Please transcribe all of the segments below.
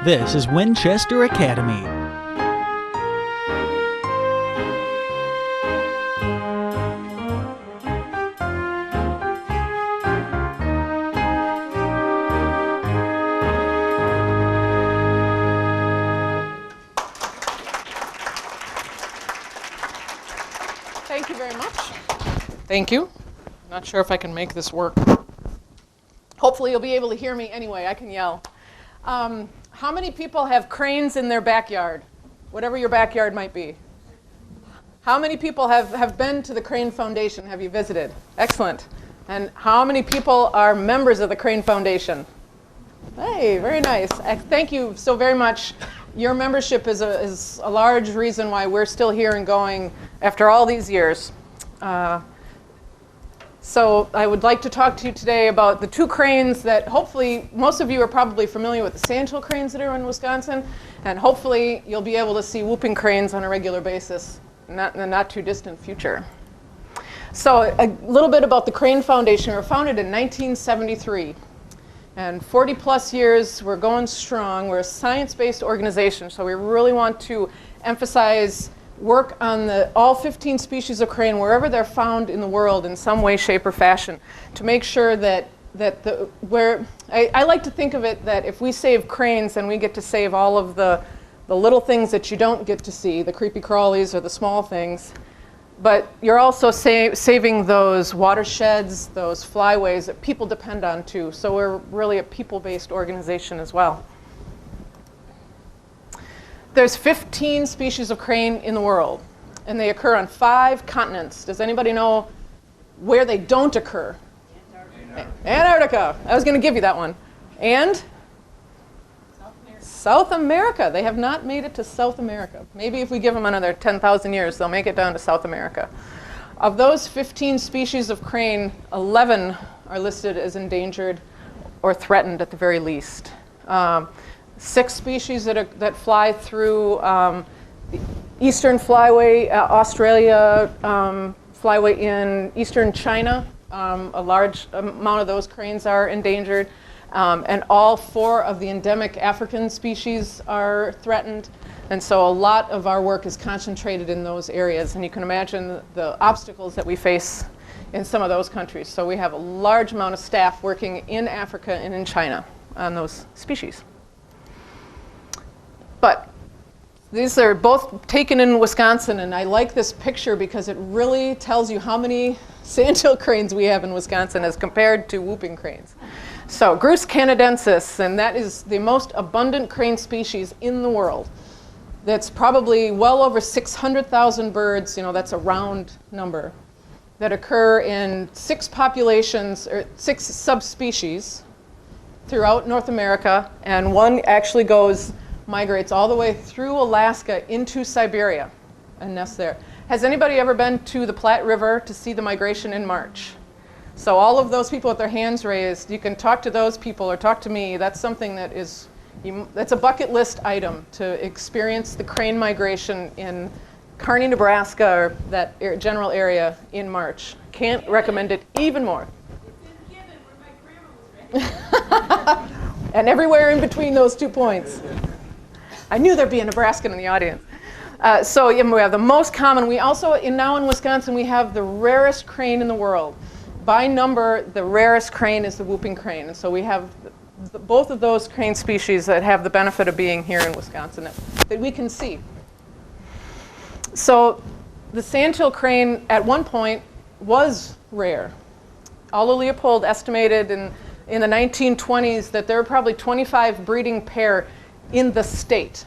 This is Winchester Academy. Thank you very much. Thank you. Not sure if I can make this work. Hopefully you'll be able to hear me anyway. I can yell. How many people have cranes in their backyard? Whatever your backyard might be. How many people have been to the Crane Foundation? Have you visited? Excellent. And how many people are members of the Crane Foundation? Hey, very nice. Thank you so very much. Your membership is a large reason why we're still here and going after all these years. So I would like to talk to you today about the two cranes that hopefully most of you are probably familiar with, the Sandhill Cranes that are in Wisconsin, and hopefully you'll be able to see whooping cranes on a regular basis in the not too distant future. So a little bit about the Crane Foundation. We were founded in 1973. And 40 plus years, we're going strong. We're a science-based organization, so we really want to emphasize work on all 15 species of crane, wherever they're found in the world in some way, shape, or fashion, to make sure that I like to think of it that if we save cranes, then we get to save all of the little things that you don't get to see, the creepy crawlies or the small things. But you're also saving those watersheds, those flyways that people depend on too. So we're really a people-based organization as well. There's 15 species of crane in the world, and they occur on 5 continents. Does anybody know where they don't occur? Antarctica. I was going to give you that one. And? South America. They have not made it to South America. Maybe if we give them another 10,000 years, they'll make it down to South America. Of those 15 species of crane, 11 are listed as endangered or threatened at the very least. 6 species that fly through the eastern flyway, Australia, flyway in eastern China. A large amount of those cranes are endangered. And all 4 of the endemic African species are threatened. And so a lot of our work is concentrated in those areas. And you can imagine the obstacles that we face in some of those countries. So we have a large amount of staff working in Africa and in China on those species. But these are both taken in Wisconsin, and I like this picture because it really tells you how many sandhill cranes we have in Wisconsin as compared to whooping cranes. So Grus canadensis, and that is the most abundant crane species in the world. That's probably well over 600,000 birds, that's a round number, that occur in 6 populations, or 6 subspecies throughout North America, and one actually migrates all the way through Alaska into Siberia and nests there. Has anybody ever been to the Platte River to see the migration in March? So all of those people with their hands raised, you can talk to those people or talk to me. That's something that's a bucket list item to experience the crane migration in Kearney, Nebraska, or that general area in March. Can't recommend it even more. It's in Gibbon, where my grandma was raised. And everywhere in between those 2 points. I knew there'd be a Nebraskan in the audience. So we have the most common. We also, now in Wisconsin, we have the rarest crane in the world. By number, the rarest crane is the whooping crane. And so we have both of those crane species that have the benefit of being here in Wisconsin that we can see. So the Sandhill crane at one point was rare. Aldo Leopold estimated in the 1920s that there were probably 25 breeding pair in the state.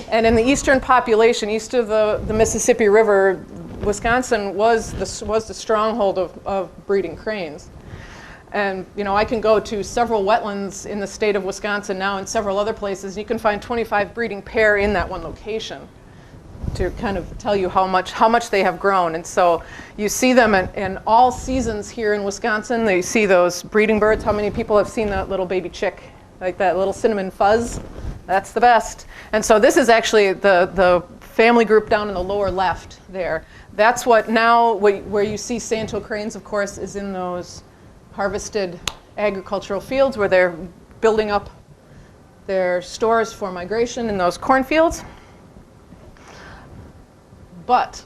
And in the eastern population, east of the Mississippi River, Wisconsin was the stronghold of breeding cranes. And I can go to several wetlands in the state of Wisconsin now and several other places. You can find 25 breeding pair in that one location to kind of tell you how much they have grown. And so you see them in all seasons here in Wisconsin. You see those breeding birds. How many people have seen that little baby chick, like that little cinnamon fuzz? That's the best. And so this is actually the family group down in the lower left there. That's where you see Sandhill cranes, of course, is in those harvested agricultural fields where they're building up They're stores for migration in those cornfields. But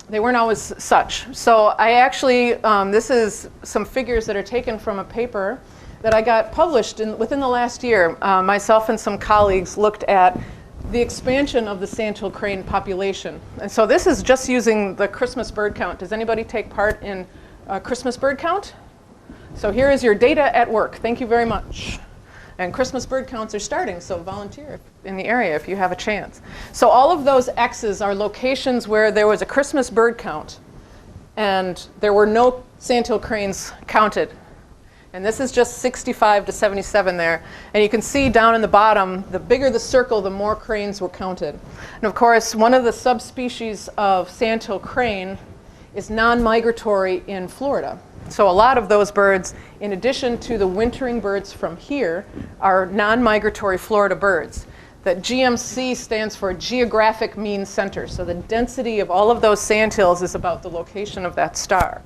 they weren't always such. So I actually, this is some figures that are taken from a paper that I got published within the last year. Myself and some colleagues looked at the expansion of the sandhill crane population. And so this is just using the Christmas bird count. Does anybody take part in a Christmas bird count? So here is your data at work. Thank you very much. And Christmas bird counts are starting, so volunteer in the area if you have a chance. So all of those X's are locations where there was a Christmas bird count and there were no sandhill cranes counted. And this is just 65 to 77 there. And you can see down in the bottom, the bigger the circle, the more cranes were counted. And of course, one of the subspecies of sandhill crane is non-migratory in Florida. So a lot of those birds, in addition to the wintering birds from here, are non-migratory Florida birds. That GMC stands for Geographic Mean Center. So the density of all of those sandhills is about the location of that star.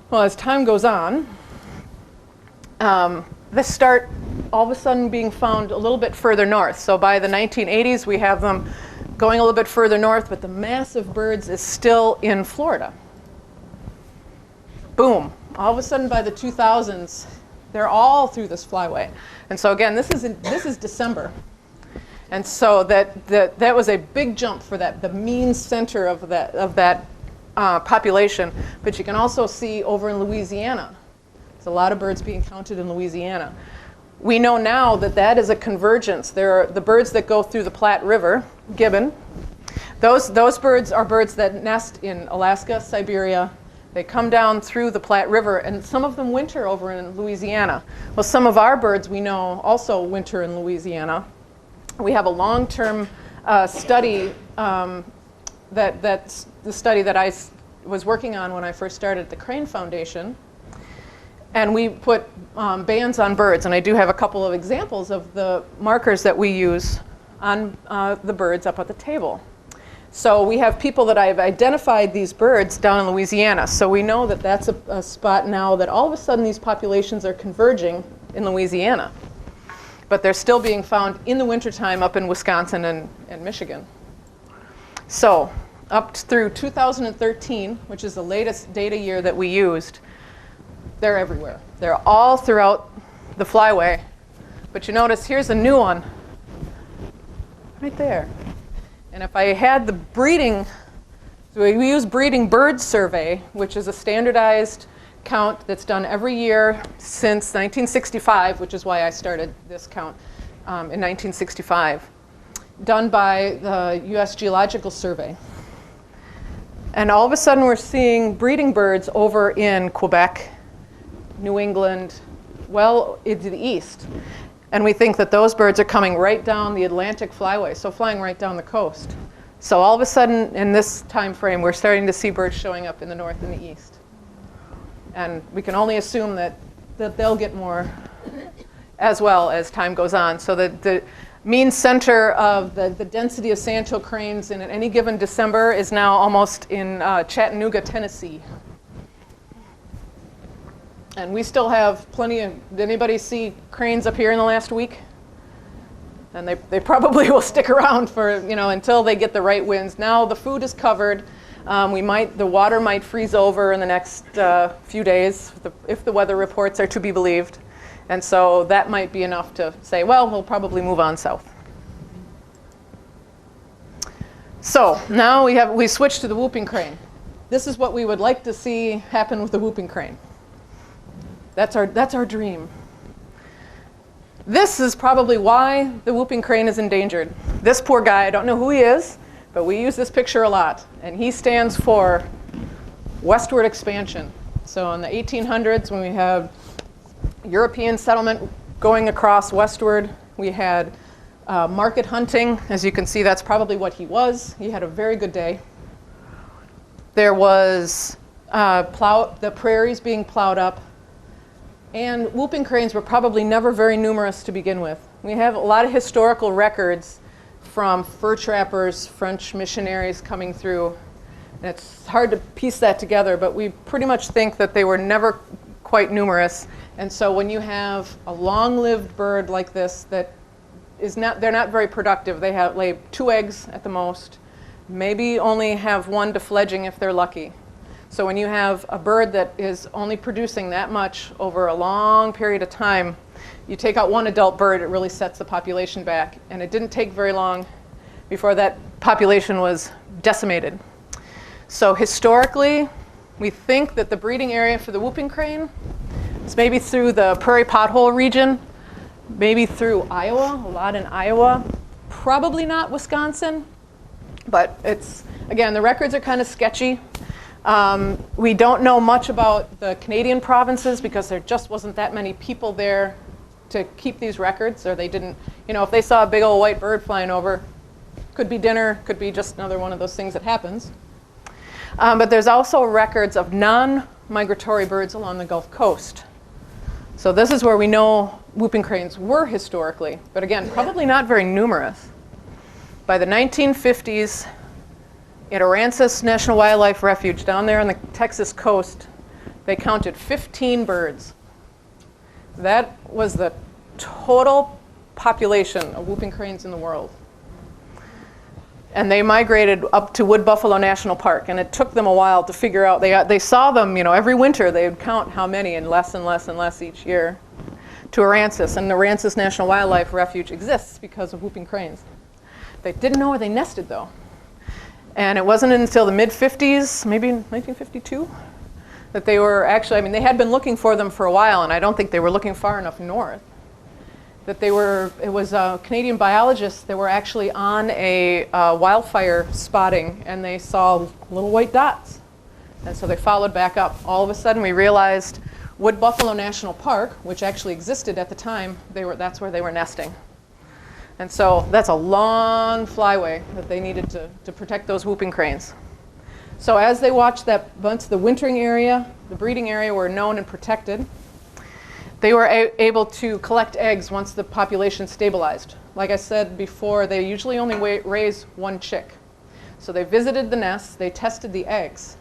Well, as time goes on, they start all of a sudden being found a little bit further north. So by the 1980s, we have them going a little bit further north, but the mass of birds is still in Florida. Boom. All of a sudden by the 2000s, they're all through this flyway. And so again, this is December. And so that was a big jump for the mean center of that population. But you can also see over in Louisiana, there's a lot of birds being counted in Louisiana. We know now that is a convergence. There are the birds that go through the Platte River, gibbon. Those birds are birds that nest in Alaska, Siberia. They come down through the Platte River, and some of them winter over in Louisiana. Well, some of our birds we know also winter in Louisiana. We have a long-term study that's the study that I was working on when I first started at the Crane Foundation. And we put bands on birds, and I do have a couple of examples of the markers that we use on the birds up at the table. So we have people that I've identified these birds down in Louisiana. So we know that that's a spot now that all of a sudden these populations are converging in Louisiana. But they're still being found in the wintertime up in Wisconsin and Michigan. So up through 2013, which is the latest data year that we used, they're everywhere. They're all throughout the flyway. But you notice here's a new one right there. And if I had the breeding, so we use breeding bird survey, which is a standardized count that's done every year since 1965, which is why I started this count in 1965, done by the US Geological Survey. And all of a sudden we're seeing breeding birds over in Quebec, New England, well into the east. And we think that those birds are coming right down the Atlantic flyway, so flying right down the coast. So all of a sudden, in this time frame, we're starting to see birds showing up in the north and the east. And we can only assume that they'll get more as well as time goes on. So the mean center of the density of sandhill cranes in any given December is now almost in Chattanooga, Tennessee. And we still have plenty of, did anybody see cranes up here in the last week? And they probably will stick around for, until they get the right winds. Now the food is covered. The water might freeze over in the next few days if the weather reports are to be believed. And so that might be enough to say, well, we'll probably move on south. So now we switch to the whooping crane. This is what we would like to see happen with the whooping crane. That's our dream. This is probably why the whooping crane is endangered. This poor guy, I don't know who he is, but we use this picture a lot. And he stands for westward expansion. So in the 1800s, when we had European settlement going across westward, we had market hunting. As you can see, that's probably what he was. He had a very good day. There was the prairies being plowed up. And whooping cranes were probably never very numerous to begin with. We have a lot of historical records from fur trappers, French missionaries coming through. And it's hard to piece that together, but we pretty much think that they were never quite numerous. And so when you have a long-lived bird like this that they're not very productive. They lay 2 eggs at the most, maybe only have 1 to fledging if they're lucky. So when you have a bird that is only producing that much over a long period of time, you take out 1 adult bird, it really sets the population back. And it didn't take very long before that population was decimated. So historically, we think that the breeding area for the whooping crane is maybe through the prairie pothole region, maybe through Iowa, a lot in Iowa, probably not Wisconsin, but it's, again, the records are kind of sketchy. We don't know much about the Canadian provinces because there just wasn't that many people there to keep these records, or they didn't, if they saw a big old white bird flying over, could be dinner, could be just another one of those things that happens. But there's also records of non-migratory birds along the Gulf Coast. So this is where we know whooping cranes were historically, but again, probably not very numerous. By the 1950s, at Aransas National Wildlife Refuge down there on the Texas coast, they counted 15 birds. That was the total population of whooping cranes in the world. And they migrated up to Wood Buffalo National Park, and it took them a while to figure out. They saw them, every winter they would count how many, and less and less and less each year, to Aransas. And the Aransas National Wildlife Refuge exists because of whooping cranes. They didn't know where they nested, though. And it wasn't until the mid-50s, maybe 1952, that they were actually, they had been looking for them for a while, and I don't think they were looking far enough north. That it was Canadian biologists that were actually on a wildfire spotting, and they saw little white dots. And so they followed back up. All of a sudden we realized Wood Buffalo National Park, which actually existed at the time, that's where they were nesting. And so that's a long flyway that they needed to protect those whooping cranes. So as they watched that, once the wintering area, the breeding area were known and protected, they were able to collect eggs once the population stabilized. Like I said before, they usually only raise 1 chick. So they visited the nests, they tested the eggs.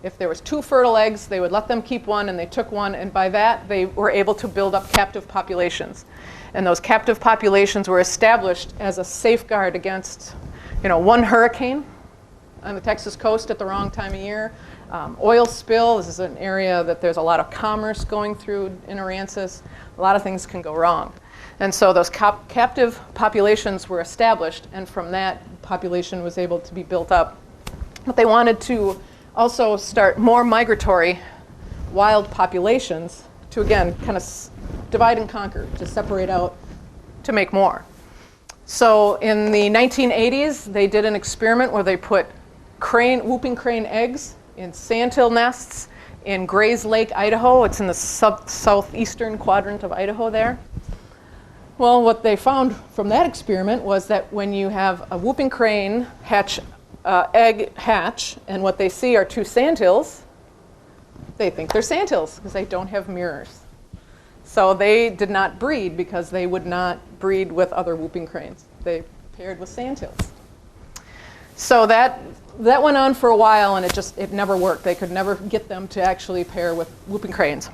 If there was 2 fertile eggs, they would let them keep 1, and they took 1, and by that they were able to build up captive populations. And those captive populations were established as a safeguard against, 1 hurricane on the Texas coast at the wrong time of year. Oil spill, this is an area that there's a lot of commerce going through in Aransas. A lot of things can go wrong. And so those captive populations were established, and from that, population was able to be built up. But they wanted to also start more migratory wild populations to, again, kind of divide and conquer, to separate out, to make more. So in the 1980s, they did an experiment where they put whooping crane eggs in sandhill nests in Grays Lake, Idaho. It's in the southeastern quadrant of Idaho there. Well, what they found from that experiment was that when you have a whooping crane egg hatch, and what they see are 2 sandhills, they think they're sandhills because they don't have mirrors. So they did not breed because they would not breed with other whooping cranes. They paired with sandhills. So that went on for a while, and it never worked. They could never get them to actually pair with whooping cranes.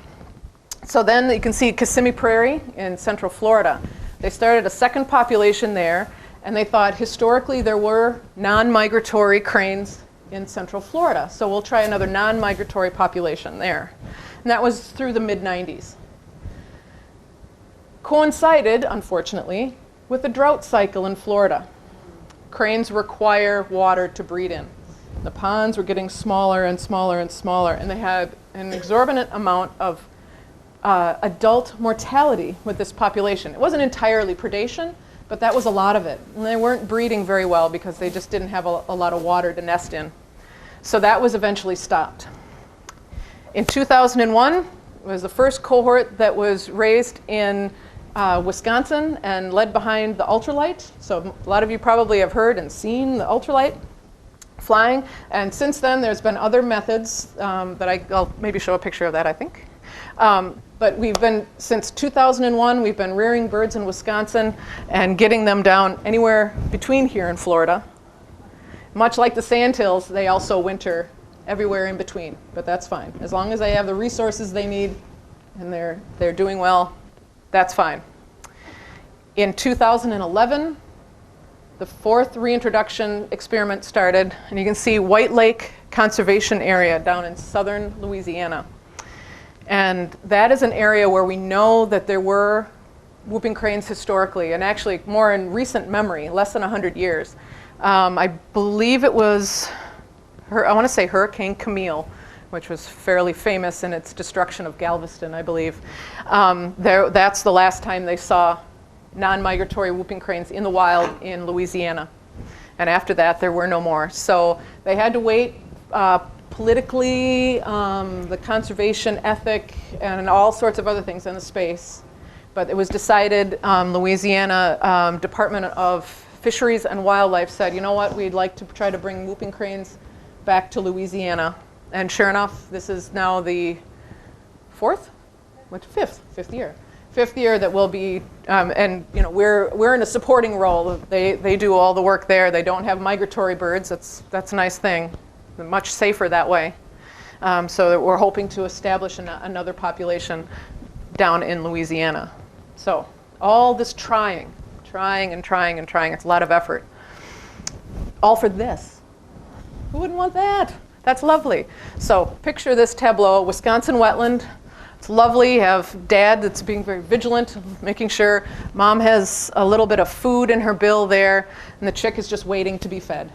So then you can see Kissimmee Prairie in central Florida. They started a second population there, and they thought historically there were non-migratory cranes in central Florida. So we'll try another non-migratory population there. And that was through the mid-90s. Coincided, unfortunately, with the drought cycle in Florida. Cranes require water to breed in. The ponds were getting smaller and smaller and smaller, and they had an exorbitant amount of adult mortality with this population. It wasn't entirely predation, but that was a lot of it. And they weren't breeding very well because they just didn't have a lot of water to nest in. So that was eventually stopped. In 2001 was the first cohort that was raised in Wisconsin and led behind the ultralight. So a lot of you probably have heard and seen the ultralight flying. And since then, there's been other methods that I'll maybe show a picture of that, I think. But since 2001, we've been rearing birds in Wisconsin and getting them down anywhere between here and Florida. Much like the sandhills, they also winter everywhere in between, but that's fine. As long as they have the resources they need and they're doing well, that's fine. In 2011, the 4th reintroduction experiment started, and you can see White Lake Conservation Area down in southern Louisiana. And that is an area where we know that there were whooping cranes historically, and actually more in recent memory, less than 100 years. I believe it was, I want to say Hurricane Camille, which was fairly famous in its destruction of Galveston, I believe. That's the last time they saw non-migratory whooping cranes in the wild in Louisiana. And after that, there were no more. So they had to wait politically, the conservation ethic, and all sorts of other things in the space. But it was decided, Louisiana Department of Fisheries and Wildlife said, you know what, we'd like to try to bring whooping cranes back to Louisiana. And sure enough, this is now the fifth year that we'll be, and you know, we're in a supporting role. They do all the work there. They don't have migratory birds. That's a nice thing. They're much safer that way. So that we're hoping to establish another population down in Louisiana. So all this trying. It's a lot of effort. All for this. Who wouldn't want that? That's lovely. So picture this tableau, Wisconsin wetland. It's lovely. You have dad that's being very vigilant, making sure mom has a little bit of food in her bill there, and the chick is just waiting to be fed.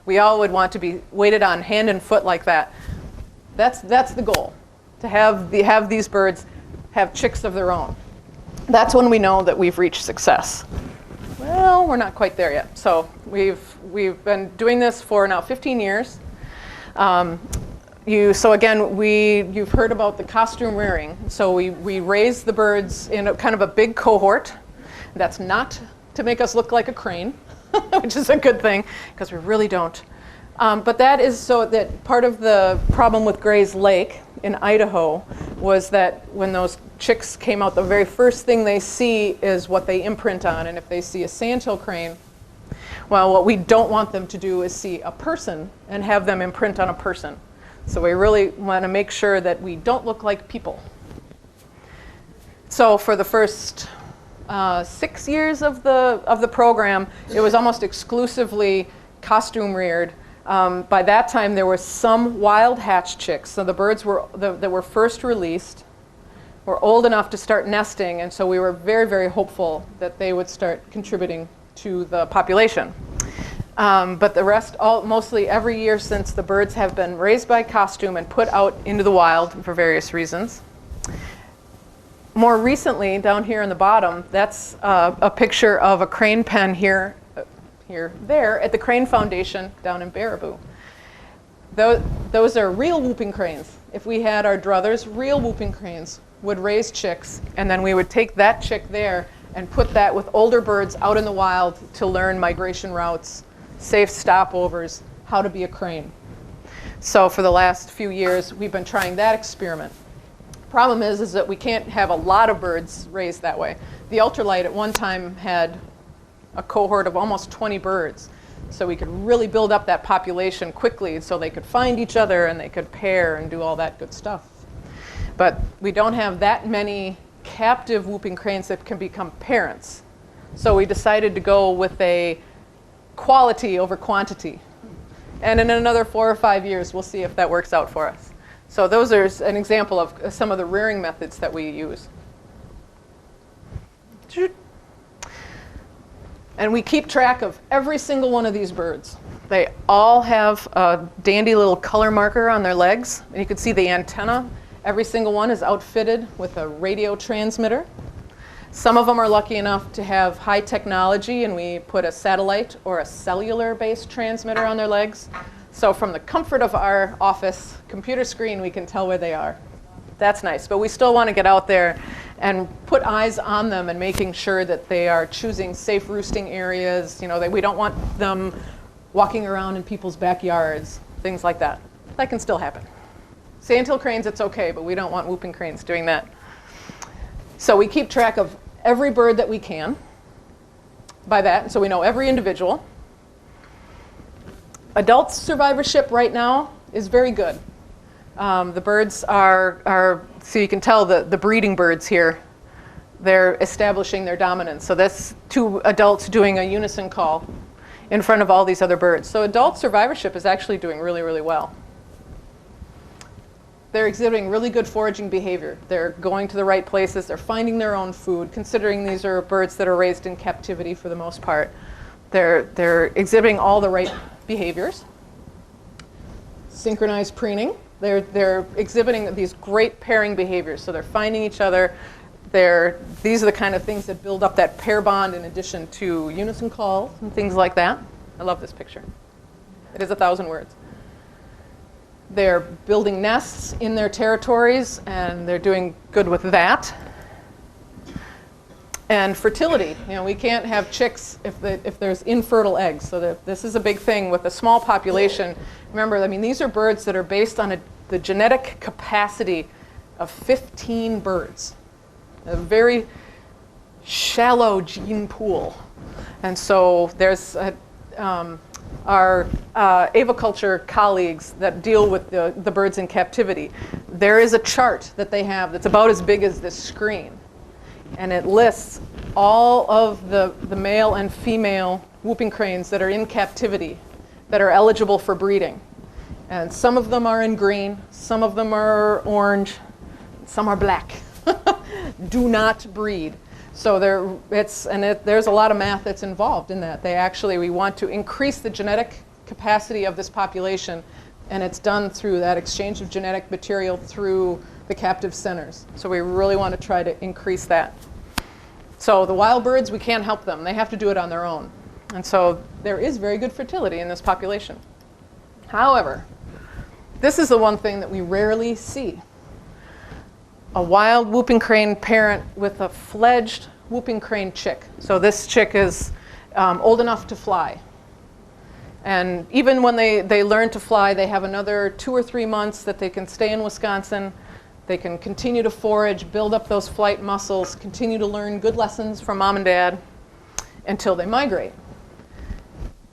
We all would want to be waited on hand and foot like that. That's the goal, to have these birds have chicks of their own. That's when we know that we've reached success. Well, we're not quite there yet. So we've been doing this for now 15 years. So again, you've heard about the costume rearing. So we raise the birds in a kind of a big cohort. That's not to make us look like a crane, which is a good thing, because we really don't. But that is so that part of the problem with Gray's Lake in Idaho was that when those chicks came out, the very first thing they see is what they imprint on. And if they see a sandhill crane, well, what we don't want them to do is see a person and have them imprint on a person. So we really want to make sure that we don't look like people. So for the first 6 years of the program, it was almost exclusively costume reared. By that time, there were some wild hatch chicks. So the birds that were first released were old enough to start nesting, and so we were very, very hopeful that they would start contributing to the population. But the rest, mostly every year since, the birds have been raised by costume and put out into the wild for various reasons. More recently, down here in the bottom, that's a picture of a crane pen there at the Crane Foundation down in Baraboo. Those are real whooping cranes. If we had our druthers, real whooping cranes would raise chicks, and then we would take that chick there and put that with older birds out in the wild to learn migration routes, safe stopovers, how to be a crane. So for the last few years, we've been trying that experiment. Problem is that we can't have a lot of birds raised that way. The ultralight at one time had a cohort of almost 20 birds. So we could really build up that population quickly so they could find each other and they could pair and do all that good stuff. But we don't have that many captive whooping cranes that can become parents. So we decided to go with a quality over quantity. And in another 4 or 5 years, we'll see if that works out for us. So those are an example of some of the rearing methods that we use. And we keep track of every single one of these birds. They all have a dandy little color marker on their legs. And you can see the antenna. Every single one is outfitted with a radio transmitter. Some of them are lucky enough to have high technology, and we put a satellite or a cellular-based transmitter on their legs. So from the comfort of our office computer screen, we can tell where they are. That's nice. But we still want to get out there and put eyes on them and making sure that they are choosing safe roosting areas. You know, that we don't want them walking around in people's backyards, things like that. That can still happen. Sandhill cranes, it's okay, but we don't want whooping cranes doing that. So we keep track of every bird that we can by that, so we know every individual. Adult survivorship right now is very good. The birds are so you can tell the breeding birds here, they're establishing their dominance. So that's two adults doing a unison call in front of all these other birds. So adult survivorship is actually doing really, really well. They're exhibiting really good foraging behavior. They're going to the right places. They're finding their own food, considering these are birds that are raised in captivity for the most part. They're exhibiting all the right behaviors. Synchronized preening. They're exhibiting these great pairing behaviors. So they're finding each other. These are the kind of things that build up that pair bond in addition to unison calls and things like that. I love this picture. It is 1,000 words. They're building nests in their territories, and they're doing good with that. And fertility. We can't have chicks if there's infertile eggs. So this is a big thing with a small population. Remember, these are birds that are based on the genetic capacity of 15 birds. A very shallow gene pool. And so there's our aviculture colleagues that deal with the birds in captivity. There is a chart that they have that's about as big as this screen. And it lists all of the male and female whooping cranes that are in captivity, that are eligible for breeding. And some of them are in green, some of them are orange, some are black. Do not breed. So there's a lot of math that's involved in that. We want to increase the genetic capacity of this population, and it's done through that exchange of genetic material through the captive centers. So we really want to try to increase that. So the wild birds, we can't help them. They have to do it on their own. And so there is very good fertility in this population. However, this is the one thing that we rarely see. A wild whooping crane parent with a fledged whooping crane chick. So this chick is old enough to fly. And even when they learn to fly, they have another 2 or 3 months that they can stay in Wisconsin. They can continue to forage, build up those flight muscles, continue to learn good lessons from mom and dad until they migrate.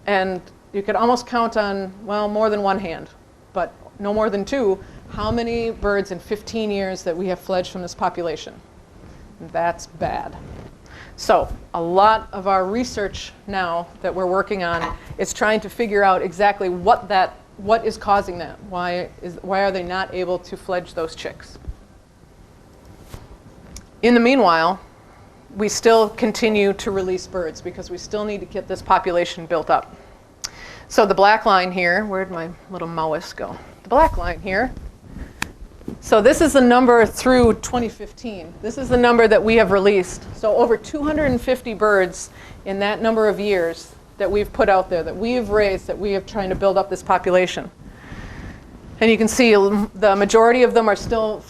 And you could almost count on, well, more than one hand, but no more than 2, how many birds in 15 years that we have fledged from this population. That's bad. So a lot of our research now that we're working on is trying to figure out exactly what is causing that. Why are they not able to fledge those chicks? In the meanwhile, we still continue to release birds because we still need to get this population built up. So the black line here, where'd my little mouse go? The black line here. So this is the number through 2015. This is the number that we have released. So over 250 birds in that number of years that we've put out there, that we have raised, that we have trying to build up this population. And you can see the majority of them are still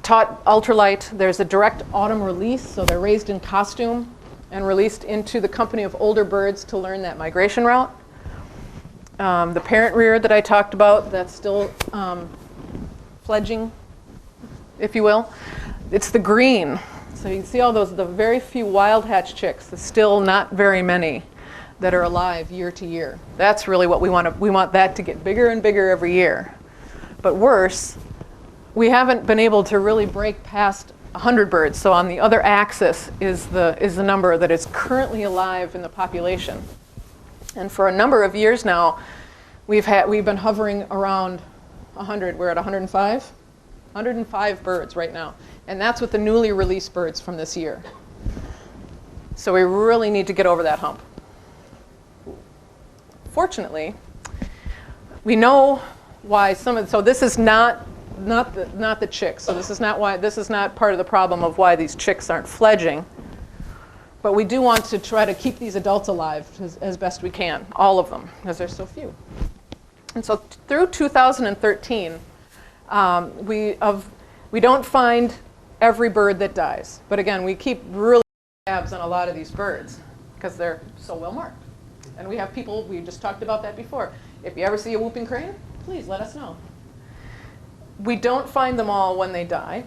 taught ultralight. There's a direct autumn release, so they're raised in costume and released into the company of older birds to learn that migration route. The parent rear that I talked about, that's still fledging, if you will. It's the green. So you can see all those, the very few wild hatch chicks, there's still not very many that are alive year to year. That's really what we want. We want that to get bigger and bigger every year. But worse, we haven't been able to really break past 100 birds. So on the other axis is the number that is currently alive in the population. And for a number of years now, we've been hovering around 100. We're at 105? 105 birds right now. And that's with the newly released birds from this year. So we really need to get over that hump. Fortunately, we know why so this is not the chicks. So this is not part of the problem of why these chicks aren't fledging. But we do want to try to keep these adults alive as best we can, all of them, because there's so few. And so through 2013, we don't find every bird that dies. But again, we keep really tabs on a lot of these birds because they're so well marked. And we have people, we just talked about that before. If you ever see a whooping crane, please let us know. We don't find them all when they die.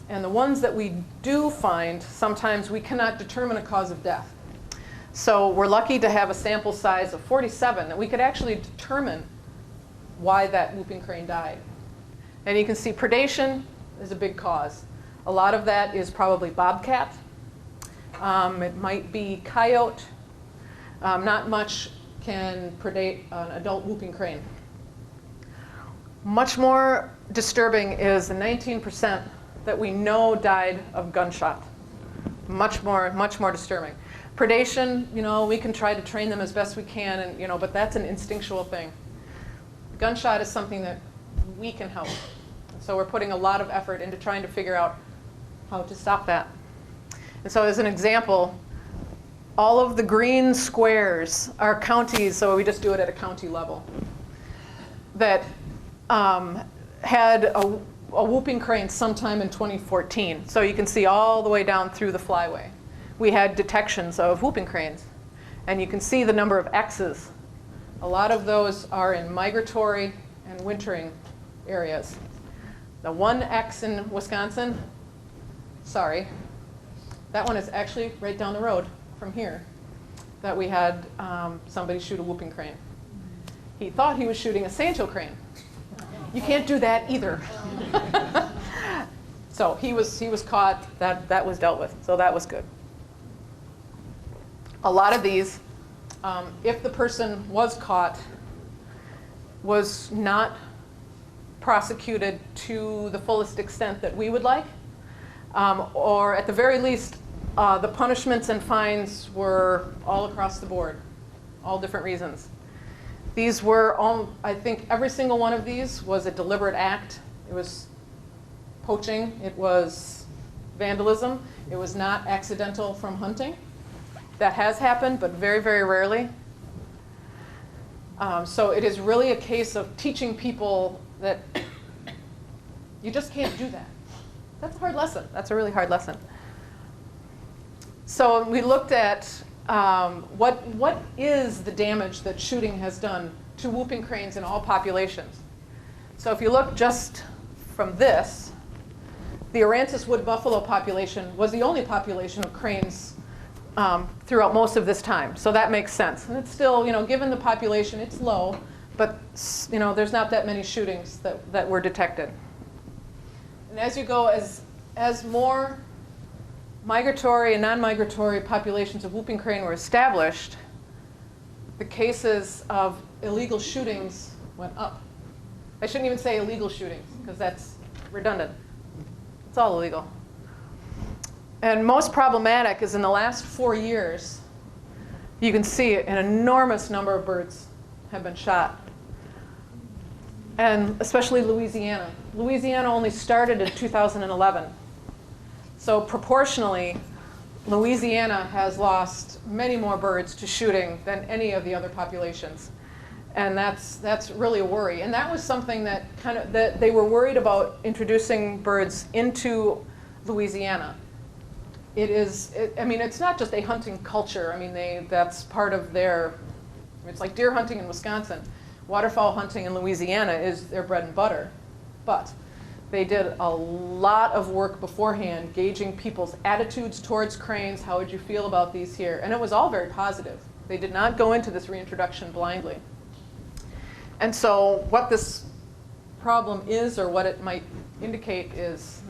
And the ones that we do find, sometimes we cannot determine a cause of death. So we're lucky to have a sample size of 47 that we could actually determine why that whooping crane died. And you can see predation is a big cause. A lot of that is probably bobcat. It might be coyote. Not much can predate an adult whooping crane. Much more disturbing is the 19% that we know died of gunshot. Much more disturbing. Predation, we can try to train them as best we can, and but that's an instinctual thing. Gunshot is something that we can help. So we're putting a lot of effort into trying to figure out how to stop that. And so as an example, all of the green squares are counties, so we just do it at a county level, that had a whooping crane sometime in 2014. So you can see all the way down through the flyway. We had detections of whooping cranes. And you can see the number of X's. A lot of those are in migratory and wintering areas. The one X in Wisconsin, sorry, that one is actually right down the road from here that we had somebody shoot a whooping crane. He thought he was shooting a Sandhill crane. You can't do that either. So he was caught. That was dealt with. So that was good. A lot of these, if the person was caught, was not prosecuted to the fullest extent that we would like, or at the very least, the punishments and fines were all across the board, all different reasons. These were all, I think every single one of these was a deliberate act. It was poaching, it was vandalism, it was not accidental from hunting. That has happened, but very, very rarely. So it is really a case of teaching people that you just can't do that. That's a hard lesson. That's a really hard lesson. So we looked at what is the damage that shooting has done to whooping cranes in all populations. So if you look just from this, the Aransas wood buffalo population was the only population of cranes throughout most of this time. So that makes sense. And it's still, given the population, it's low, but there's not that many shootings that were detected. And as you go, as more migratory and non-migratory populations of whooping crane were established, the cases of illegal shootings went up. I shouldn't even say illegal shootings, because that's redundant. It's all illegal. And most problematic is in the last 4 years, you can see an enormous number of birds have been shot. And especially Louisiana. Louisiana only started in 2011. So proportionally, Louisiana has lost many more birds to shooting than any of the other populations. And that's really a worry. And that was something that that they were worried about introducing birds into Louisiana. It's not just a hunting culture. That's part of it's like deer hunting in Wisconsin. Waterfowl hunting in Louisiana is their bread and butter. But they did a lot of work beforehand, gauging people's attitudes towards cranes. How would you feel about these here? And it was all very positive. They did not go into this reintroduction blindly. And so what this problem is, or what it might indicate, is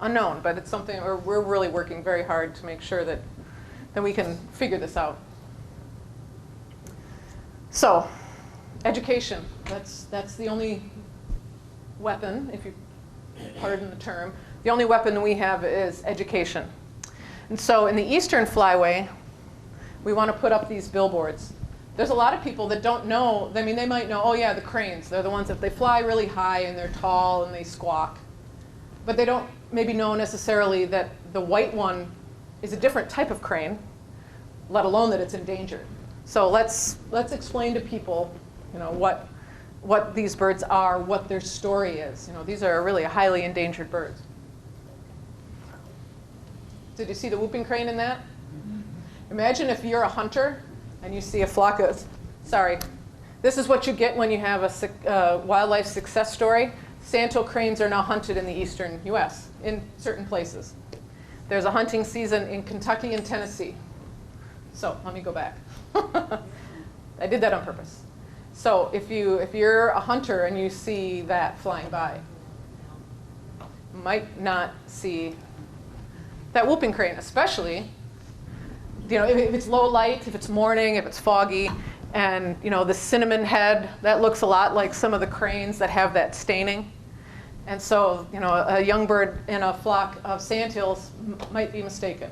unknown. But it's something we're really working very hard to make sure that we can figure this out. So, education. That's the only weapon, if you pardon the term. The only weapon we have is education. And so in the Eastern Flyway, we want to put up these billboards. There's a lot of people that don't know. They might know, oh yeah, the cranes. They're the ones that they fly really high and they're tall and they squawk. But they don't maybe know necessarily that the white one is a different type of crane, let alone that it's endangered. So let's explain to people, what these birds are, what their story is. These are really highly endangered birds. Did you see the whooping crane in that? Imagine if you're a hunter and you see a flock of, this is what you get when you have a wildlife success story. Sandhill cranes are now hunted in the eastern US, in certain places. There's a hunting season in Kentucky and Tennessee. So let me go back. I did that on purpose. So if you're a hunter and you see that flying by, might not see that whooping crane, especially, if it's low light, if it's morning, if it's foggy, and the cinnamon head, that looks a lot like some of the cranes that have that staining. And so, a young bird in a flock of sandhills might be mistaken.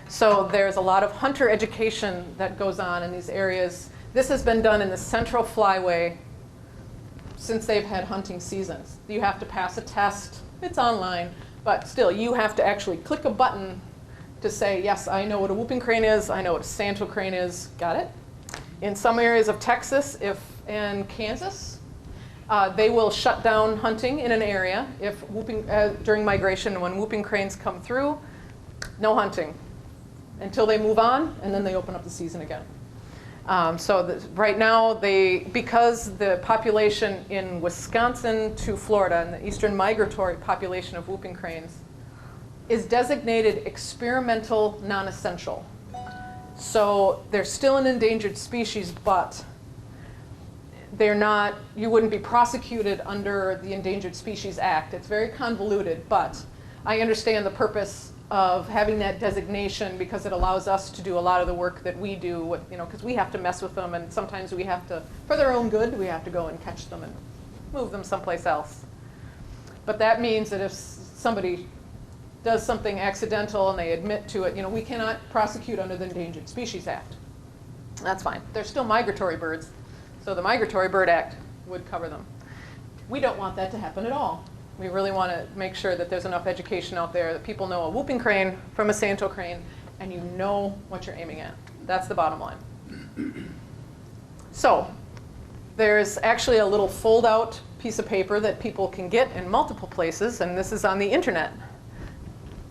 So there's a lot of hunter education that goes on in these areas. This has been done in the Central Flyway since they've had hunting seasons. You have to pass a test. It's online, but still, you have to actually click a button to say, yes, I know what a whooping crane is. I know what a sandhill crane is. Got it? In some areas of Texas and Kansas, they will shut down hunting in an area if during migration, when whooping cranes come through, no hunting until they move on, and then they open up the season again. Right now, because the population in Wisconsin to Florida and the eastern migratory population of whooping cranes is designated experimental non-essential. So they're still an endangered species, but you wouldn't be prosecuted under the Endangered Species Act. It's very convoluted, but I understand the purpose of having that designation because it allows us to do a lot of the work that we do, because we have to mess with them, and sometimes we have to, for their own good, we have to go and catch them and move them someplace else. But that means that if somebody does something accidental and they admit to it, we cannot prosecute under the Endangered Species Act. That's fine. They're still migratory birds, so the Migratory Bird Act would cover them. We don't want that to happen at all. We really want to make sure that there's enough education out there that people know a whooping crane from a sandhill crane, and you know what you're aiming at. That's the bottom line. So there's actually a little fold-out piece of paper that people can get in multiple places, and this is on the internet.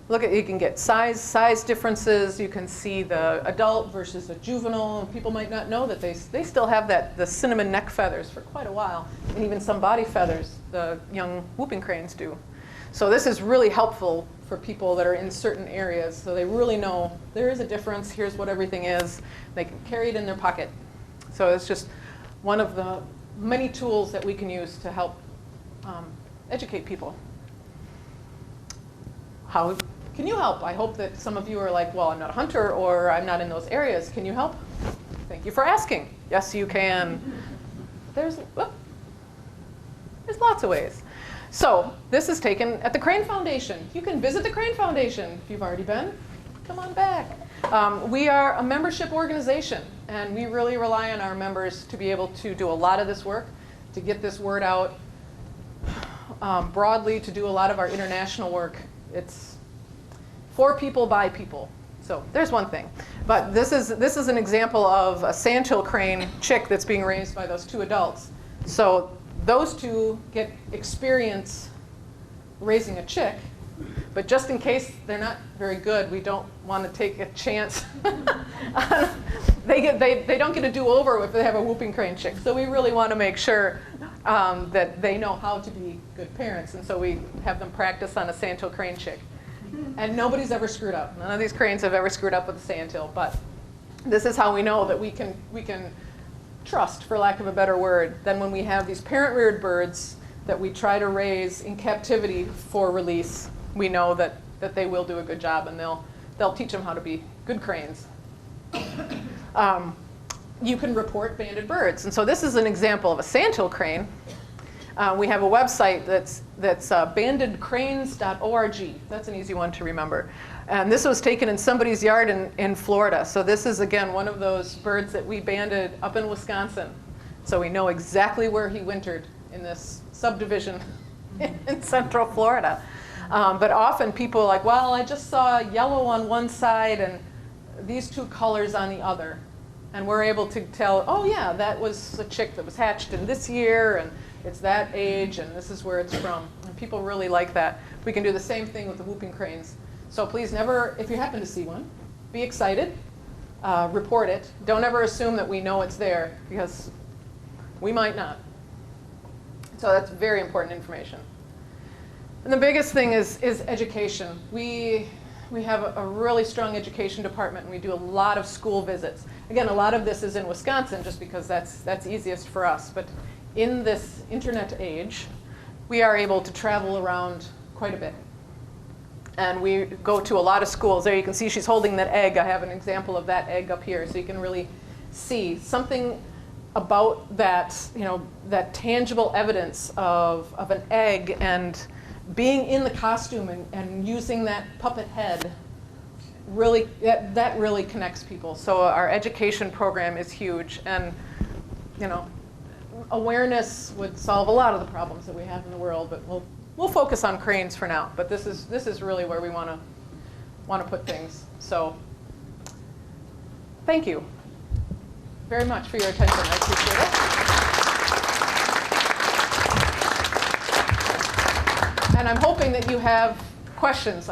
You can get size differences. You can see the adult versus a juvenile. People might not know that they still have the cinnamon neck feathers for quite a while, and even some body feathers, the young whooping cranes do. So this is really helpful for people that are in certain areas, so they really know there is a difference. Here's what everything is. They can carry it in their pocket. So it's just one of the many tools that we can use to help educate people. How can you help? I hope that some of you are like, well, I'm not a hunter, or I'm not in those areas. Can you help? Thank you for asking. Yes, you can. There's lots of ways. So this is taken at the Crane Foundation. You can visit the Crane Foundation if you've already been. Come on back. We are a membership organization, and we really rely on our members to be able to do a lot of this work, to get this word out broadly, to do a lot of our international work. It's for people, by people. So there's one thing. But this is an example of a sandhill crane chick that's being raised by those two adults. So those two get experience raising a chick. But just in case they're not very good, we don't want to take a chance. They don't get a do-over if they have a whooping crane chick. So we really want to make sure that they know how to be good parents. And so we have them practice on a sandhill crane chick. And nobody's ever screwed up. None of these cranes have ever screwed up with a sandhill. But this is how we know that we can trust, for lack of a better word, than when we have these parent-reared birds that we try to raise in captivity for release. We know that they will do a good job, and they'll teach them how to be good cranes. You can report banded birds. And so this is an example of a sandhill crane. We have a website that's bandedcranes.org. That's an easy one to remember. And this was taken in somebody's yard in Florida. So this is, again, one of those birds that we banded up in Wisconsin. So we know exactly where he wintered in this subdivision in central Florida. But often people are like, well, I just saw yellow on one side and these two colors on the other. And we're able to tell, oh yeah, that was a chick that was hatched in this year, and it's that age, and this is where it's from. And people really like that. We can do the same thing with the whooping cranes. So please never, if you happen to see one, be excited, report it. Don't ever assume that we know it's there, because we might not. So that's very important information. And the biggest thing is education. We have a really strong education department, and we do a lot of school visits. Again, a lot of this is in Wisconsin, just because that's easiest for us. But in this internet age, we are able to travel around quite a bit. And we go to a lot of schools. There you can see she's holding that egg. I have an example of that egg up here, so you can really see something about that, that tangible evidence of an egg and being in the costume and using that puppet head. Really, that really connects people. So our education program is huge, and awareness would solve a lot of the problems that we have in the world. But we'll focus on cranes for now. But this is really where we want to put things. So thank you very much for your attention. I appreciate it. And I'm hoping that you have questions.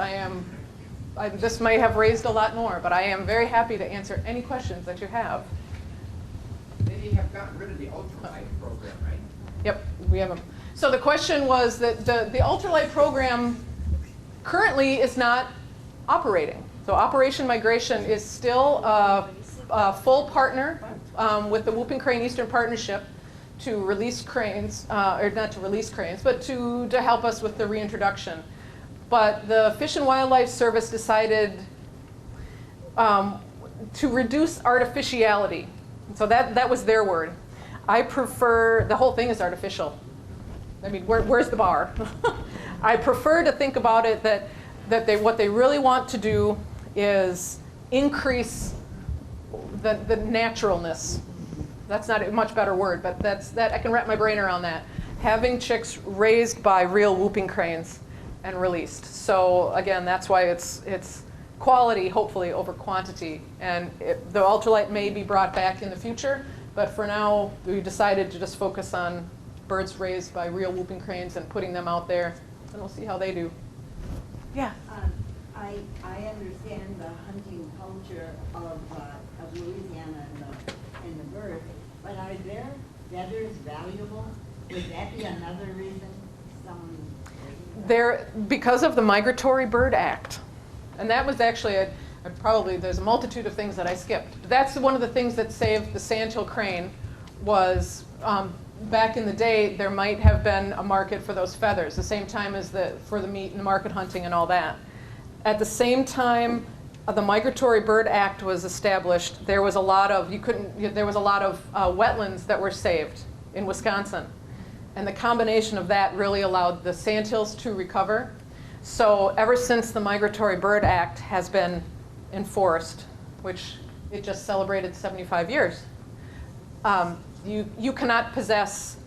This may have raised a lot more, but I am very happy to answer any questions that you have. They have gotten rid of the ultralight program, right? Yep, we have them. So the question was that the ultralight program currently is not operating. So Operation Migration is still a full partner with the Whooping Crane Eastern Partnership to release cranes, or not to release cranes, but to help us with the reintroduction. But the Fish and Wildlife Service decided to reduce artificiality. So that was their word. I prefer, the whole thing is artificial. I mean, where's the bar? I prefer to think about it that what they really want to do is increase the naturalness. That's not a much better word, but that I can wrap my brain around that. Having chicks raised by real whooping cranes and released. So again, that's why it's quality, hopefully, over quantity. And the ultralight may be brought back in the future, but for now, we decided to just focus on birds raised by real whooping cranes and putting them out there, and we'll see how they do. Yeah. I understand the hunting culture of Louisiana and the birds, but are their feathers valuable? Would that be another reason because of the Migratory Bird Act. And that was actually, there's a multitude of things that I skipped. But that's one of the things that saved the Sandhill crane was, back in the day, there might have been a market for those feathers, the same time as for the meat and the market hunting and all that. At the same time, the Migratory Bird Act was established. There was a lot of, wetlands that were saved in Wisconsin. And the combination of that really allowed the sandhills to recover. So ever since the Migratory Bird Act has been enforced, which it just celebrated 75 years, you cannot possess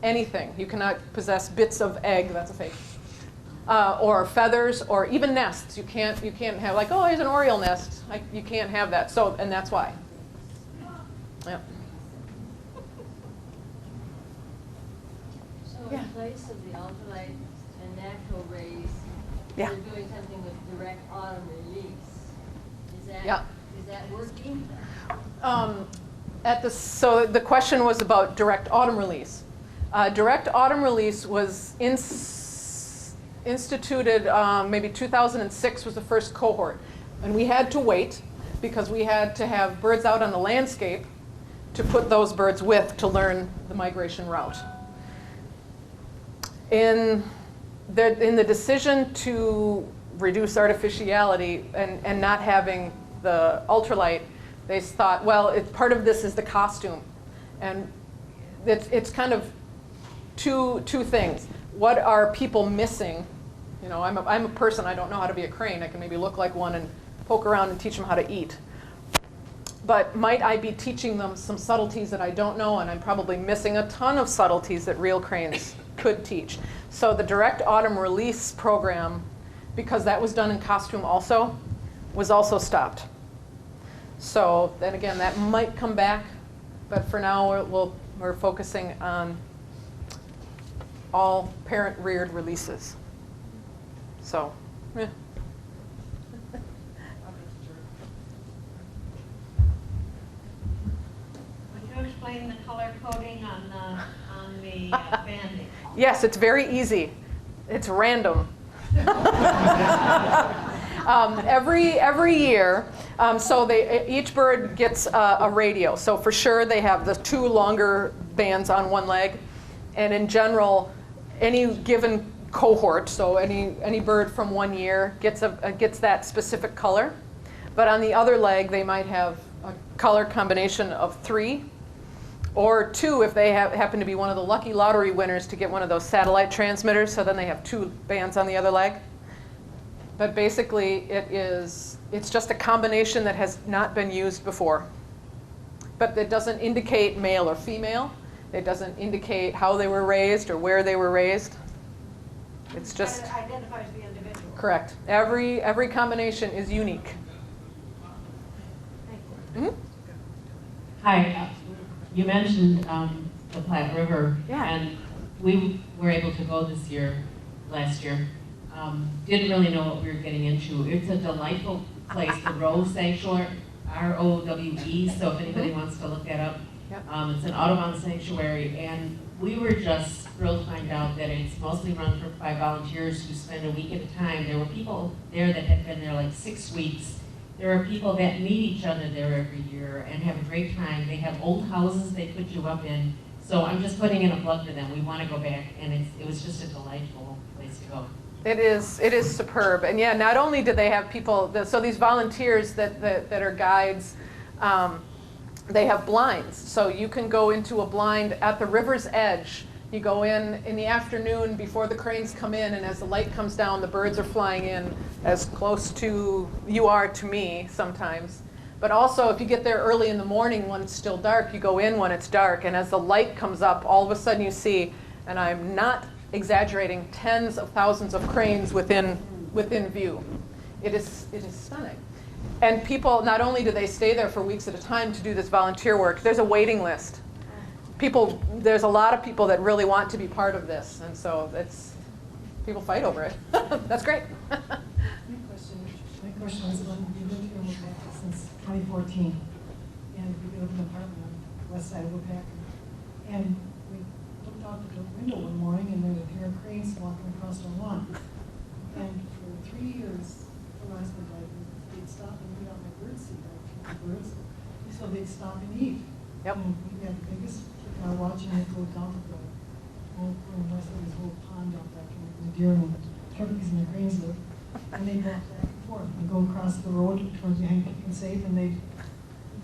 anything. You cannot possess bits of egg, that's a fake, or feathers, or even nests. You can't have like, oh, here's an oriole nest. You can't have that. So, and that's why. Yeah. So in place of the ultralight and natural rays, Yeah. you're doing something with direct autumn release. Is that working? So the question was about direct autumn release. Direct autumn release was instituted, maybe 2006 was the first cohort. And we had to wait because we had to have birds out on the landscape to put those birds with to learn the migration route. In the decision to reduce artificiality and not having the ultralight, they thought, well, part of this is the costume. And it's kind of two things. What are people missing? I'm a person, I don't know how to be a crane. I can maybe look like one and poke around and teach them how to eat. But might I be teaching them some subtleties that I don't know, and I'm probably missing a ton of subtleties that real cranes could teach. So the direct autumn release program, because that was done in costume also, was also stopped. So then again, that might come back, but for now we're focusing on all parent-reared releases. So, yeah. Would you explain the color coding on the banding? Yes, it's very easy. It's random. Every year, so each bird gets a radio. So for sure they have the two longer bands on one leg. And in general, any given cohort, so any bird from 1 year gets that specific color. But on the other leg, they might have a color combination of 3, or 2 if they happen to be one of the lucky lottery winners to get one of those satellite transmitters, so then they have 2 bands on the other leg. But basically, it's just a combination that has not been used before. But it doesn't indicate male or female. It doesn't indicate how they were raised or where they were raised. It's just It identifies the individual. correct. Every combination is unique. Thank you. Hi, you mentioned the Platte River, Yeah. and we were able to go last year. Didn't really know what we were getting into. It's a delightful place, the Rowe Sanctuary, ROWE, so if anybody wants to look that up. Yep. It's an Audubon sanctuary, and we were just thrilled to find out that it's mostly run by volunteers who spend a week at a time. There were people there that had been there like 6 weeks. There are people that meet each other there every year and have a great time. They have old houses they put you up in. So I'm just putting in a plug for them. We want to go back, and it was just a delightful place to go. It is superb. And yeah, not only do they have people, so these volunteers that are guides, they have blinds. So you can go into a blind at the river's edge. You go in the afternoon before the cranes come in, and as the light comes down, the birds are flying in as close to you are to me sometimes. But also, if you get there early in the morning when it's still dark, you go in when it's dark, and as the light comes up, all of a sudden you see, and I'm not exaggerating, tens of thousands of cranes within view. It is stunning. And people, not only do they stay there for weeks at a time to do this volunteer work, there's a waiting list. There's a lot of people that really want to be part of this, and so people fight over it. That's great. My question is, we've lived here in Waupaca since 2014, and we live in an apartment on the west side of Waupaca. And we looked out the window one morning, and there was a pair of cranes walking across our lawn. And for 3 years, the last one died, they'd stop and eat out my bird seed. I feed the birds, so they'd stop and eat. Yep. And we had the biggest kick out watching it go down to the whole pond out back in the deer and the turkeys and the cranes live. And they walk back and forth and go across the road towards behind Keep and Safe, and they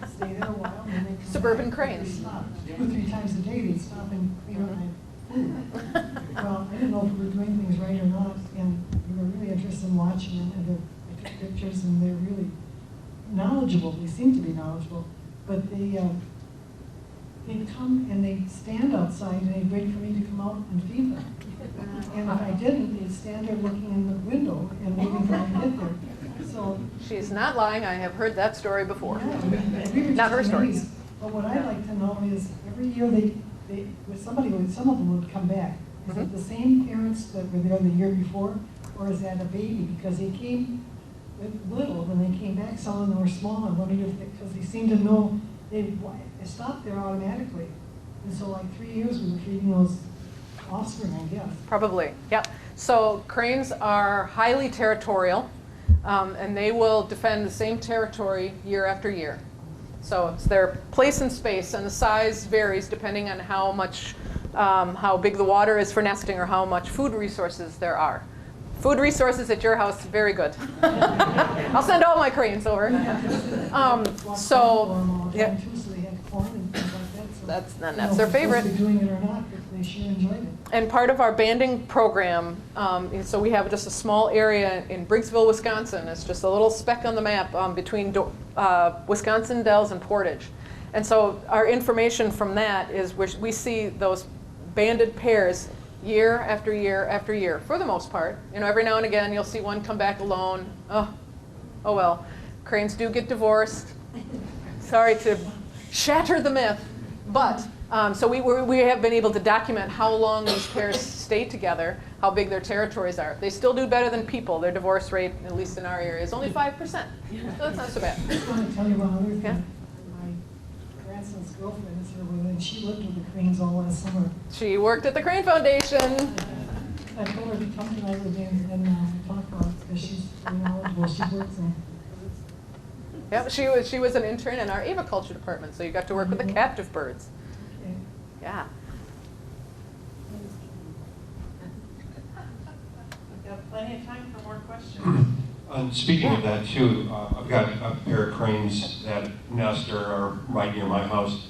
stay there a while, and then they come Suburban back. cranes. They stop 2 or 3 times a day. They'd stop and clean up my food. Well, I didn't know if we were doing things right or not, and we were really interested in watching them. And I took pictures, and they're really knowledgeable. They seem to be knowledgeable, but they'd come and they'd stand outside and they'd wait for me to come out and feed them. And if I didn't, they'd stand there looking in the window and waiting for me to get there. So She's not lying. I have heard that story before. yeah, we were Not her just story. amazed. But what I'd like to know is every year some of them would come back. Is it the same parents that were there the year before, or is that a baby? Because they came little, when they came back, some of them were small. I wondered if because they seemed to know they stopped there automatically. And so like 3 years we were feeding those offspring, I guess. Probably, yep. So cranes are highly territorial, and they will defend the same territory year after year. So it's their place in space, and the size varies depending on how big the water is for nesting or how much food resources there are. Food resources at your house, very good. I'll send all my cranes over. So, yeah. That's their favorite. Doing it or not, but they sure enjoyed it. And part of our banding program, so we have just a small area in Briggsville, Wisconsin. It's just a little speck on the map between Wisconsin Dells and Portage. And so our information from that is we see those banded pairs year after year after year, for the most part. Every now and again you'll see one come back alone. Oh well, cranes do get divorced. Sorry to shatter the myth. But, so we have been able to document how long these pairs stay together, how big their territories are. They still do better than people. Their divorce rate, at least in our area, is only 5%. So that's not so bad. I just want to tell you one other thing. Yeah. My grandson's girlfriend is here with me, and she lived with the cranes all last summer. She worked at the Crane Foundation. I told her to come tonight with me and talk about it, because she's very knowledgeable. She works in. Yep, she was an intern in our aviculture department, so you got to work with the captive birds. Okay. Yeah. plenty of time for more questions. Speaking of that too, I've got a pair of cranes that nest or are right near my house.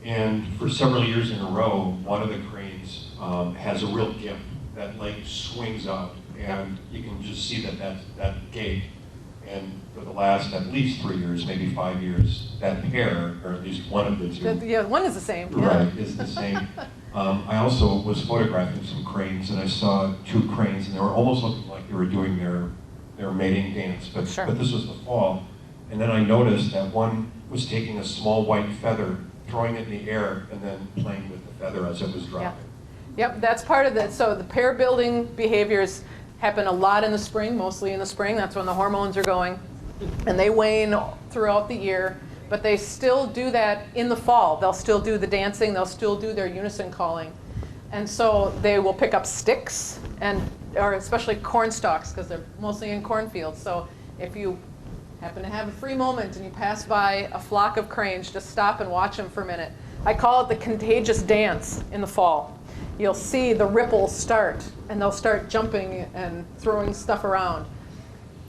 And for several years in a row, one of the cranes has a real gimp. That leg swings up, and you can just see that gait. And for the last at least 3 years, maybe 5 years, that pair, or at least one of the two. Yeah, one is the same. Right, is the same. I also was photographing some cranes, and I saw 2 cranes, and they were almost looking like they were doing their mating dance, but this was the fall. And then I noticed that one was taking a small white feather, throwing it in the air, and then playing with the feather as it was dropping. Yep, that's part of it. So the pair building behaviors happen a lot in the spring, mostly in the spring. That's when the hormones are going. And they wane throughout the year, but they still do that in the fall. They'll still do the dancing. They'll still do their unison calling. And so they will pick up sticks, or especially corn stalks, because they're mostly in cornfields. So if you happen to have a free moment and you pass by a flock of cranes, just stop and watch them for a minute. I call it the contagious dance in the fall. You'll see the ripples start, and they'll start jumping and throwing stuff around.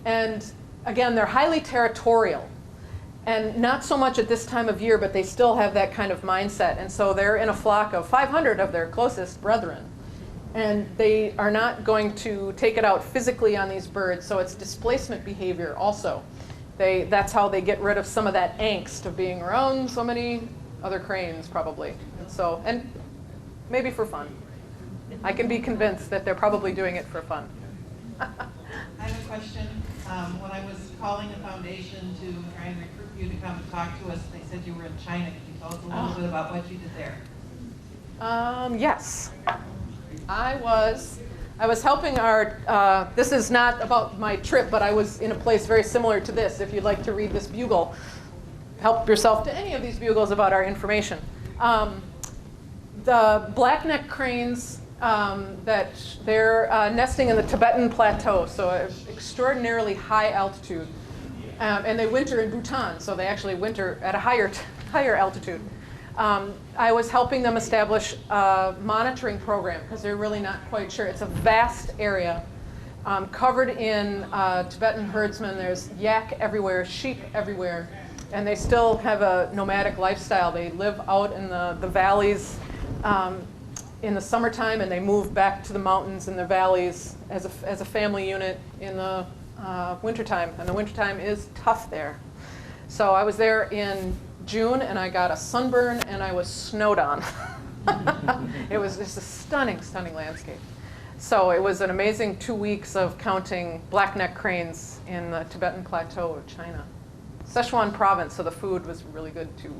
And again, they're highly territorial. And not so much at this time of year, but they still have that kind of mindset. And so they're in a flock of 500 of their closest brethren. And they are not going to take it out physically on these birds, so it's displacement behavior also. That's how they get rid of some of that angst of being around so many other cranes, probably. And maybe for fun. I can be convinced that they're probably doing it for fun. I have a question. When I was calling the foundation to try and recruit you to come talk to us, they said you were in China. Can you tell us a little bit about what you did there? Yes. I was helping our, this is not about my trip, but I was in a place very similar to this. If you'd like to read this bugle, help yourself to any of these bugles about our information. The blackneck cranes, that they're nesting in the Tibetan plateau, so extraordinarily high altitude. And they winter in Bhutan, so they actually winter at a higher altitude. I was helping them establish a monitoring program because they're really not quite sure. It's a vast area covered in Tibetan herdsmen. There's yak everywhere, sheep everywhere, and they still have a nomadic lifestyle. They live out in the valleys in the summertime, and they move back to the mountains and the valleys as a family unit in the wintertime. And the wintertime is tough there. So I was there in June, and I got a sunburn, and I was snowed on. It was just a stunning, stunning landscape. So it was an amazing 2 weeks of counting blackneck cranes in the Tibetan plateau of China. Sichuan province, so the food was really good too.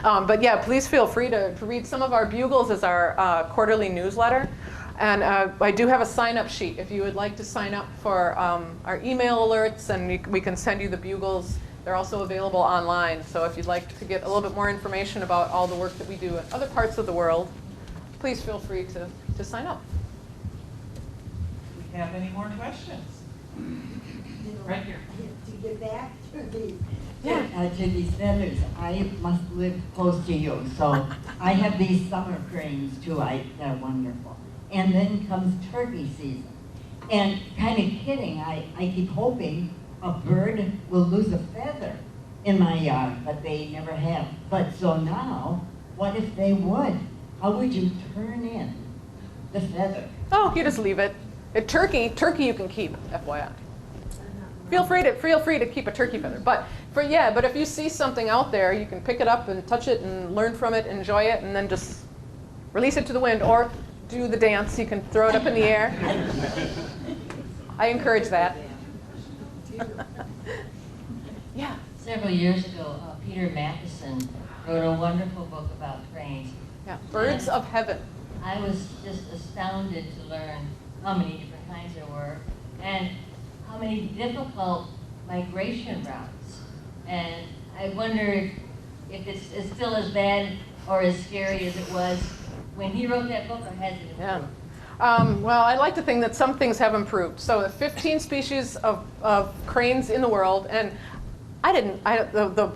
But yeah, please feel free to read some of our bugles as our quarterly newsletter. And I do have a sign-up sheet if you would like to sign up for our email alerts, and we can send you the bugles. They're also available online. So if you'd like to get a little bit more information about all the work that we do in other parts of the world, please feel free to sign up. Do we have any more questions? Right here. To get back to these feathers, I must live close to you. So I have these summer cranes too. They're wonderful. And then comes turkey season. And kind of kidding, I keep hoping a bird will lose a feather in my yard, but they never have. But so now, what if they would? How would you turn in the feather? Oh, you just leave it. Turkey you can keep, FYI. Feel free to keep a turkey feather. But if you see something out there, you can pick it up and touch it and learn from it, enjoy it, and then just release it to the wind or do the dance. You can throw it up in the air. I encourage that. Yeah. Several years ago, Peter Matheson wrote a wonderful book about cranes. Yeah, Birds of Heaven. I was just astounded to learn how many different kinds there were and how many difficult migration routes. And I wonder if it's still as bad or as scary as it was when he wrote that book, or has it improved? Yeah. Well, I like to think that some things have improved. So the 15 species of cranes in the world, and the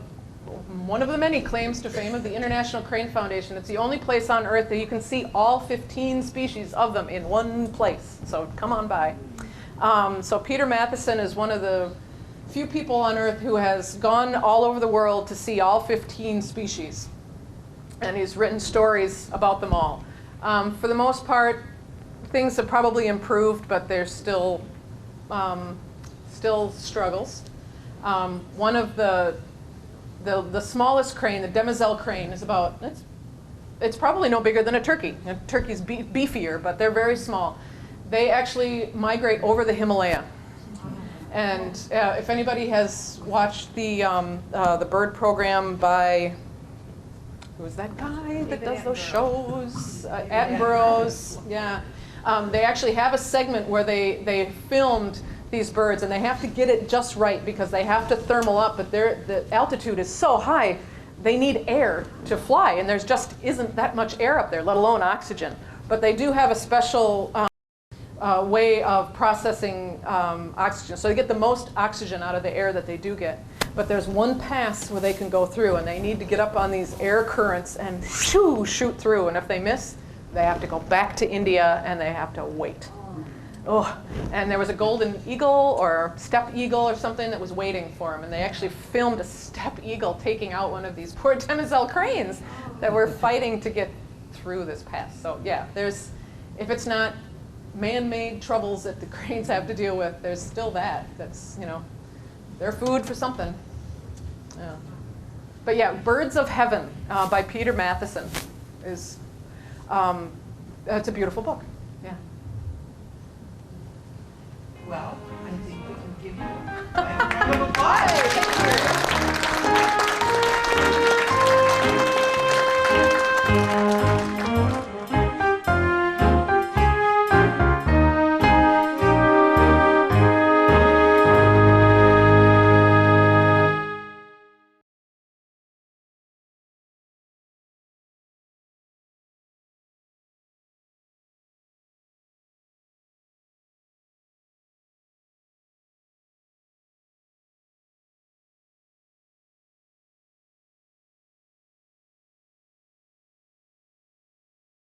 one of the many claims to fame of the International Crane Foundation. It's the only place on Earth that you can see all 15 species of them in one place. So come on by. So Peter Matheson is one of the few people on Earth who has gone all over the world to see all 15 species. And he's written stories about them all. For the most part, things have probably improved, but there's still struggles. One of the smallest crane, the demoiselle crane, is about, it's probably no bigger than a turkey. A turkey's beefier, but they're very small. They actually migrate over the Himalaya. And if anybody has watched the bird program by, who's that guy that does those shows? Attenborough's, yeah. They actually have a segment where they filmed these birds, and they have to get it just right because they have to thermal up, but the altitude is so high, they need air to fly, and there's just isn't that much air up there, let alone oxygen. But they do have a special way of processing oxygen, so they get the most oxygen out of the air that they do get. But there's one pass where they can go through, and they need to get up on these air currents and shoot through, and if they miss, they have to go back to India, and they have to wait. Oh, and there was a golden eagle or steppe eagle or something that was waiting for him, and they actually filmed a steppe eagle taking out one of these poor demoiselle cranes that were fighting to get through this pass. So yeah, if it's not man-made troubles that the cranes have to deal with, there's still that's, they're food for something. Yeah. But yeah, Birds of Heaven by Peter Matheson is, it's a beautiful book.